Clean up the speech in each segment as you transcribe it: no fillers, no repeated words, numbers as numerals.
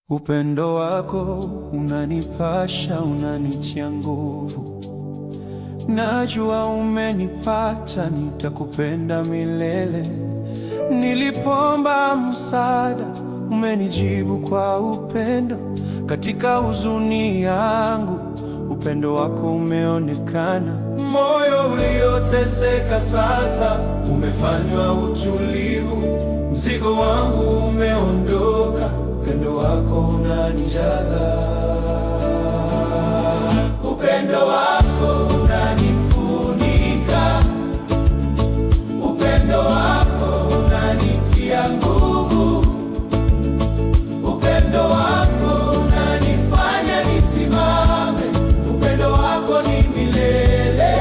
Upendo wako unanipasha, unanitia nguvu. Najua umenipata, nitakupenda milele. Nilipoomba msaada, umenijibu kwa upendo. Katika huzuni yangu, upendo wako umeonekana. Moyo ulioteseka sasa umefanywa utulivu. Mzigo wangu umeondoka, upendo wako unanijaza. Upendo wako unanifunika, upendo wako unanitia nguvu, upendo wako unanifanya nisimame, upendo wako ni milele.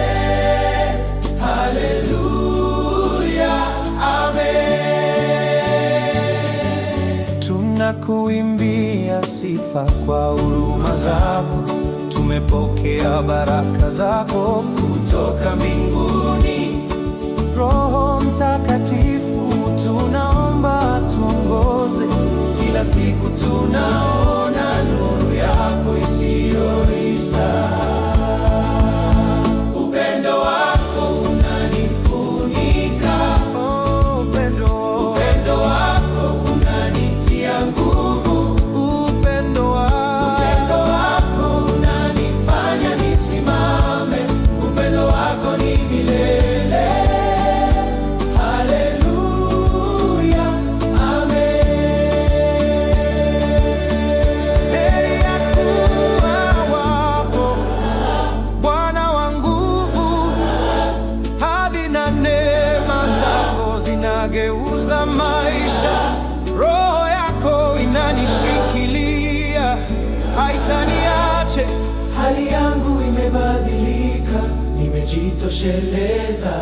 Haleluya, amen. Tunakuimbia sifa kwa huruma zako, tumepokea baraka zako kutoka mbinguni. Roho Mtakatifu, tunaomba tuongoze, kila siku tunaona nuru yako isiyoisha. Upendo wako unanifunika, upendo wako unanitia nguvu, upendo wako unanifanya nisimame, upendo wako ni milele. Haleluya, amen. Heri ya kuwa wako, Bwana wa nguvu, hadhi na neema zako zinageuza maisha. Roho yako inanishikilia, haitaniache. Hali yangu imebadilika, nimejitosheleza.